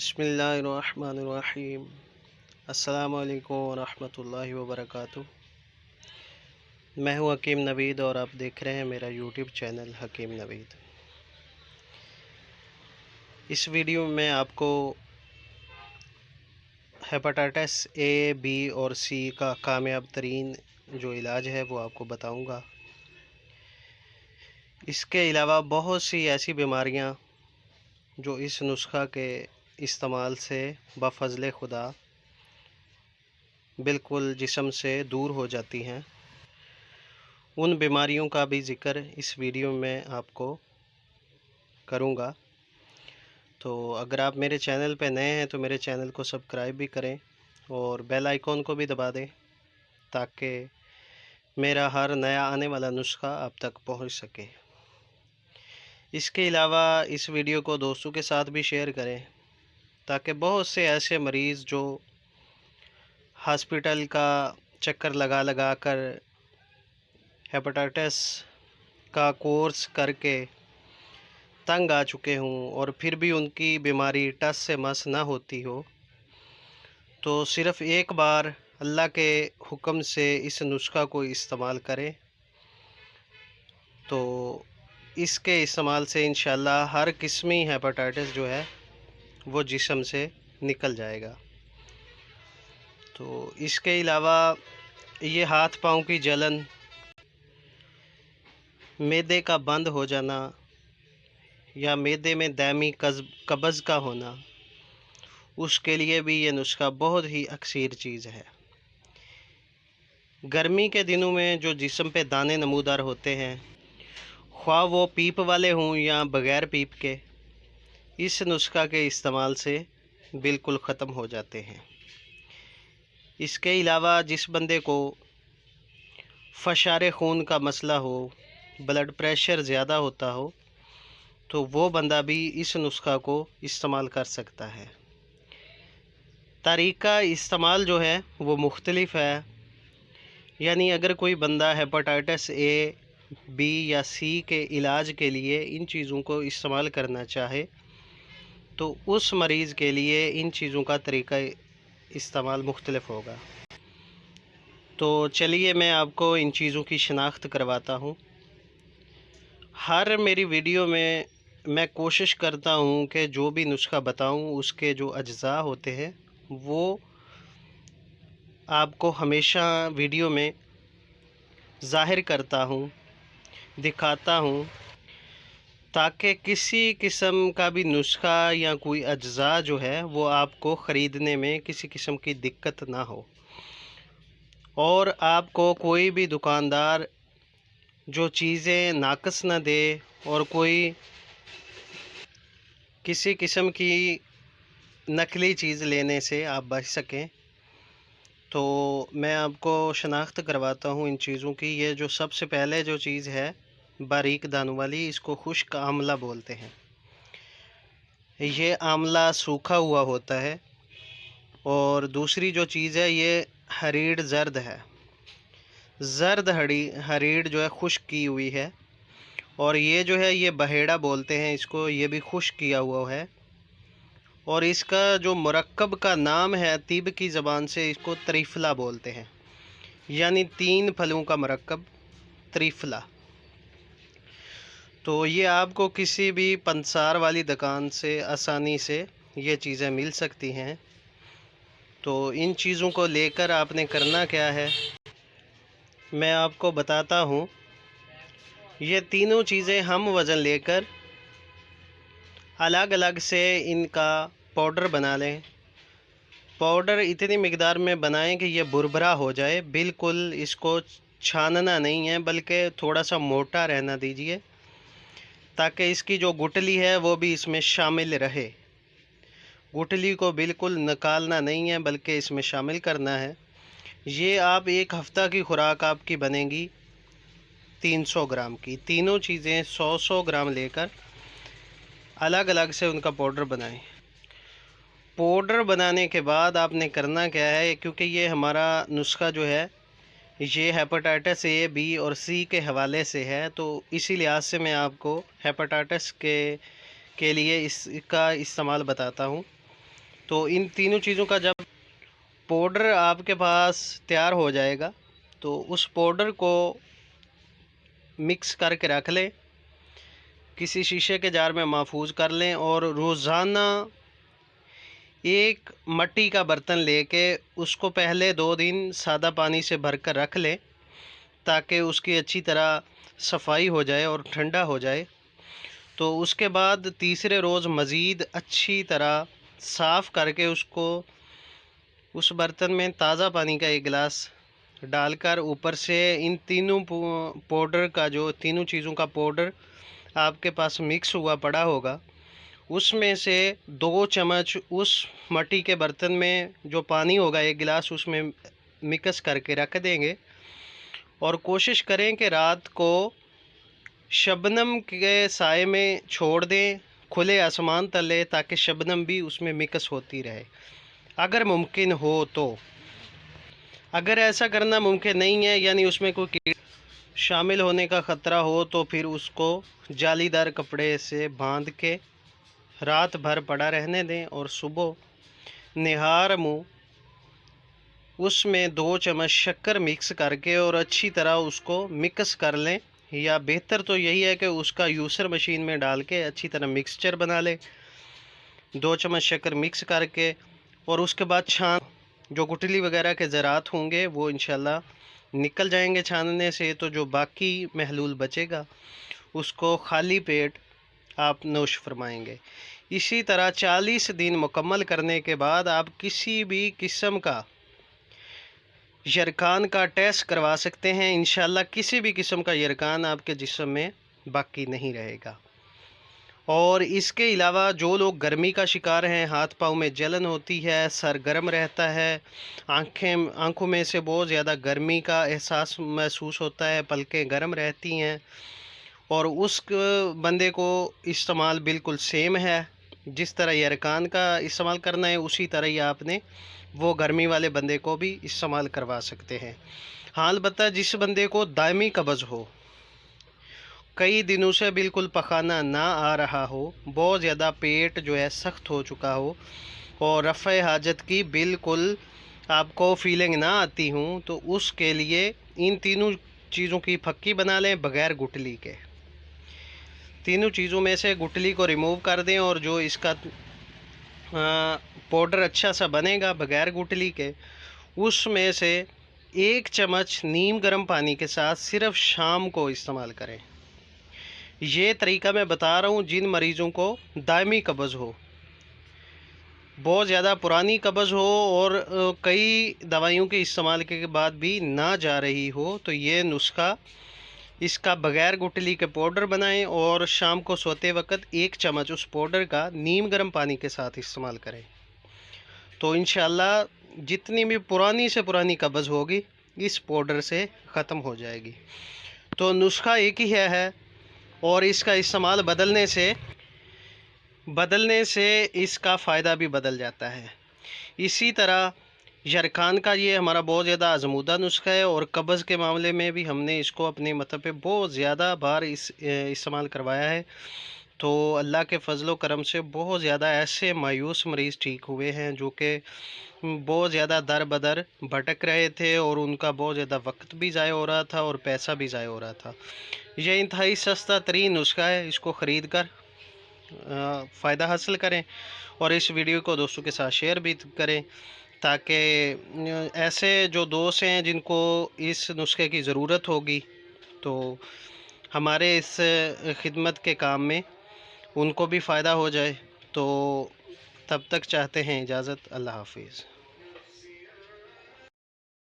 بسم اللہ الرحمن الرحیم۔ السلام علیکم ورحمۃ اللہ وبرکاتہ۔ میں ہوں حکیم نوید اور آپ دیکھ رہے ہیں میرا یوٹیوب چینل حکیم نوید۔ اس ویڈیو میں آپ کو ہیپاٹائٹس اے بی اور سی کا کامیاب ترین جو علاج ہے وہ آپ کو بتاؤں گا۔ اس کے علاوہ بہت سی ایسی بیماریاں جو اس نسخہ کے استعمال سے بفضل خدا بالکل جسم سے دور ہو جاتی ہیں، ان بیماریوں کا بھی ذکر اس ویڈیو میں آپ کو کروں گا۔ تو اگر آپ میرے چینل پہ نئے ہیں تو میرے چینل کو سبسکرائب بھی کریں اور بیل آئیکن کو بھی دبا دیں تاکہ میرا ہر نیا آنے والا نسخہ آپ تک پہنچ سکے۔ اس کے علاوہ اس ویڈیو کو دوستوں کے ساتھ بھی شیئر کریں تاکہ بہت سے ایسے مریض جو ہاسپٹل کا چکر لگا لگا کر ہیپاٹائٹس کا کورس کر کے تنگ آ چکے ہوں اور پھر بھی ان کی بیماری ٹس سے مس نہ ہوتی ہو، تو صرف ایک بار اللہ کے حکم سے اس نسخہ کو استعمال کریں تو اس کے استعمال سے انشاءاللہ ہر قسمی ہیپاٹائٹس جو ہے وہ جسم سے نکل جائے گا۔ تو اس کے علاوہ یہ ہاتھ پاؤں کی جلن، معدے کا بند ہو جانا یا معدے میں دائمی قبض کا ہونا، اس کے لیے بھی یہ نسخہ بہت ہی اکثیر چیز ہے۔ گرمی کے دنوں میں جو جسم پہ دانے نمودار ہوتے ہیں، خواہ وہ پیپ والے ہوں یا بغیر پیپ کے، اس نسخہ کے استعمال سے بالکل ختم ہو جاتے ہیں۔ اس کے علاوہ جس بندے کو فشار خون کا مسئلہ ہو، بلڈ پریشر زیادہ ہوتا ہو، تو وہ بندہ بھی اس نسخہ کو استعمال کر سکتا ہے۔ طریقہ استعمال جو ہے وہ مختلف ہے، یعنی اگر کوئی بندہ ہیپاٹائٹس اے بی یا سی کے علاج کے لیے ان چیزوں کو استعمال کرنا چاہے تو اس مریض کے لیے ان چیزوں کا طریقہ استعمال مختلف ہوگا۔ تو چلیے میں آپ کو ان چیزوں کی شناخت کرواتا ہوں۔ ہر میری ویڈیو میں کوشش کرتا ہوں کہ جو بھی نسخہ بتاؤں اس کے جو اجزاء ہوتے ہیں وہ آپ کو ہمیشہ ویڈیو میں ظاہر کرتا ہوں، دکھاتا ہوں، تاکہ کسی قسم کا بھی نسخہ یا کوئی اجزاء جو ہے وہ آپ کو خریدنے میں کسی قسم کی دقت نہ ہو، اور آپ کو کوئی بھی دکاندار جو چیزیں ناقص نہ دے اور کوئی کسی قسم کی نقلی چیز لینے سے آپ بچ سکیں۔ تو میں آپ کو شناخت کرواتا ہوں ان چیزوں کی۔ یہ جو سب سے پہلے جو چیز ہے باریک دانوں والی، اس کو خشک آملہ بولتے ہیں۔ یہ آملہ سوکھا ہوا ہوتا ہے۔ اور دوسری جو چیز ہے یہ ہریڑ زرد ہے، زرد ہریڑ جو ہے خشک کی ہوئی ہے، اور یہ جو ہے یہ بہیڑا بولتے ہیں اس کو، یہ بھی خشک کیا ہوا ہے، اور اس کا جو مرکب کا نام ہے طب کی زبان سے اس کو تریفلا بولتے ہیں، یعنی 3 پھلوں کا مرکب تریفلا۔ تو یہ آپ کو کسی بھی پنسار والی دکان سے آسانی سے یہ چیزیں مل سکتی ہیں۔ تو ان چیزوں کو لے کر آپ نے کرنا کیا ہے میں آپ کو بتاتا ہوں۔ یہ تینوں چیزیں ہم وزن لے کر الگ الگ سے ان کا پاؤڈر بنا لیں۔ پاؤڈر اتنی مقدار میں بنائیں کہ یہ بھربھرا ہو جائے، بالکل اس کو چھاننا نہیں ہے بلکہ تھوڑا سا موٹا رہنا دیجیے تاکہ اس کی جو گٹلی ہے وہ بھی اس میں شامل رہے۔ گٹلی کو بالکل نکالنا نہیں ہے بلکہ اس میں شامل کرنا ہے۔ یہ آپ 1 ہفتہ کی خوراک آپ کی بنے گی 300 گرام کی۔ تینوں چیزیں 100 گرام لے کر الگ الگ سے ان کا پاؤڈر بنائیں۔ پاؤڈر بنانے کے بعد آپ نے کرنا کیا ہے، کیونکہ یہ ہمارا نسخہ جو ہے یہ ہیپاٹائٹس اے بی اور سی کے حوالے سے ہے، تو اسی لحاظ سے میں آپ کو ہیپاٹائٹس کے لیے اس کا استعمال بتاتا ہوں۔ تو ان تینوں چیزوں کا جب پاؤڈر آپ کے پاس تیار ہو جائے گا تو اس پاؤڈر کو مکس کر کے رکھ لیں، کسی شیشے کے جار میں محفوظ کر لیں، اور روزانہ ایک مٹی کا برتن لے کے اس کو پہلے 2 دن سادہ پانی سے بھر کر رکھ لیں تاکہ اس کی اچھی طرح صفائی ہو جائے اور ٹھنڈا ہو جائے۔ تو اس کے بعد تیسرے روز مزید اچھی طرح صاف کر کے اس برتن میں تازہ پانی کا 1 گلاس ڈال کر اوپر سے ان تینوں پاؤڈر کا تینوں چیزوں کا پاؤڈر آپ کے پاس مکس ہوا پڑا ہوگا، اس میں سے 2 چمچ اس مٹی کے برتن میں جو پانی ہوگا 1 گلاس اس میں مکس کر کے رکھ دیں گے، اور کوشش کریں کہ رات کو شبنم کے سائے میں چھوڑ دیں، کھلے آسمان تلے، تاکہ شبنم بھی اس میں مکس ہوتی رہے اگر ممکن ہو تو۔ اگر ایسا کرنا ممکن نہیں ہے، یعنی اس میں کوئی کیڑے شامل ہونے کا خطرہ ہو، تو پھر اس کو جالی دار کپڑے سے باندھ کے رات بھر پڑا رہنے دیں، اور صبح نہار منہ اس میں 2 چمچ شکر مکس کر کے اور اچھی طرح اس کو مکس کر لیں، یا بہتر تو یہی ہے کہ اس کا یوسر مشین میں ڈال کے اچھی طرح مکسچر بنا لیں 2 چمچ شکر مکس کر کے، اور اس کے بعد جو گٹلی وغیرہ کے ذرات ہوں گے وہ انشاءاللہ نکل جائیں گے چھاننے سے، تو جو باقی محلول بچے گا اس کو خالی پیٹ آپ نوش فرمائیں گے۔ اسی طرح 40 دن مکمل کرنے کے بعد آپ کسی بھی قسم کا یرکان کا ٹیسٹ کروا سکتے ہیں، انشاءاللہ کسی بھی قسم کا یرکان آپ کے جسم میں باقی نہیں رہے گا۔ اور اس کے علاوہ جو لوگ گرمی کا شکار ہیں، ہاتھ پاؤں میں جلن ہوتی ہے، سر گرم رہتا ہے، آنکھوں میں سے بہت زیادہ گرمی کا احساس محسوس ہوتا ہے، پلکیں گرم رہتی ہیں، اور اس بندے کو استعمال بالکل سیم ہے، جس طرح یرکان کا استعمال کرنا ہے اسی طرح ہی آپ نے وہ گرمی والے بندے کو بھی استعمال کروا سکتے ہیں۔ ہاں البتہ جس بندے کو دائمی قبض ہو، کئی دنوں سے بالکل پخانہ نہ آ رہا ہو، بہت زیادہ پیٹ جو ہے سخت ہو چکا ہو، اور رفع حاجت کی بالکل آپ کو فیلنگ نہ آتی ہوں، تو اس کے لیے ان تینوں چیزوں کی پھکی بنا لیں بغیر گٹلی کے۔ تینوں چیزوں میں سے گٹلی کو ریموو کر دیں، اور جو اس کا پاؤڈر اچھا سا بنے گا بغیر گٹلی کے، اس میں سے 1 چمچ نیم گرم پانی کے ساتھ صرف شام کو استعمال کریں۔ یہ طریقہ میں بتا رہا ہوں جن مریضوں کو دائمی قبض ہو، بہت زیادہ پرانی قبض ہو، اور کئی دوائیوں کے استعمال کے بعد بھی نہ جا رہی ہو، تو یہ نسخہ اس کا بغیر گٹلی کے پاؤڈر بنائیں، اور شام کو سوتے وقت 1 چمچ اس پاؤڈر کا نیم گرم پانی کے ساتھ استعمال کریں، تو انشاءاللہ جتنی بھی پرانی سے پرانی قبض ہوگی اس پاؤڈر سے ختم ہو جائے گی۔ تو نسخہ ایک ہی ہے، اور اس کا استعمال بدلنے سے اس کا فائدہ بھی بدل جاتا ہے۔ اسی طرح یرکان کا یہ ہمارا بہت زیادہ آزمودہ نسخہ ہے، اور قبض کے معاملے میں بھی ہم نے اس کو اپنے مطلب پہ بہت زیادہ بار استعمال کروایا ہے، تو اللہ کے فضل و کرم سے بہت زیادہ ایسے مایوس مریض ٹھیک ہوئے ہیں جو کہ بہت زیادہ در بدر بھٹک رہے تھے، اور ان کا بہت زیادہ وقت بھی ضائع ہو رہا تھا اور پیسہ بھی ضائع ہو رہا تھا۔ یہ انتہائی سستا ترین نسخہ ہے، اس کو خرید کر فائدہ حاصل کریں، اور اس ویڈیو کو دوستوں کے ساتھ شیئر بھی کریں، تاکہ ایسے جو دوست ہیں جن کو اس نسخے کی ضرورت ہوگی تو ہمارے اس خدمت کے کام میں ان کو بھی فائدہ ہو جائے۔ تو تب تک چاہتے ہیں اجازت، اللہ حافظ۔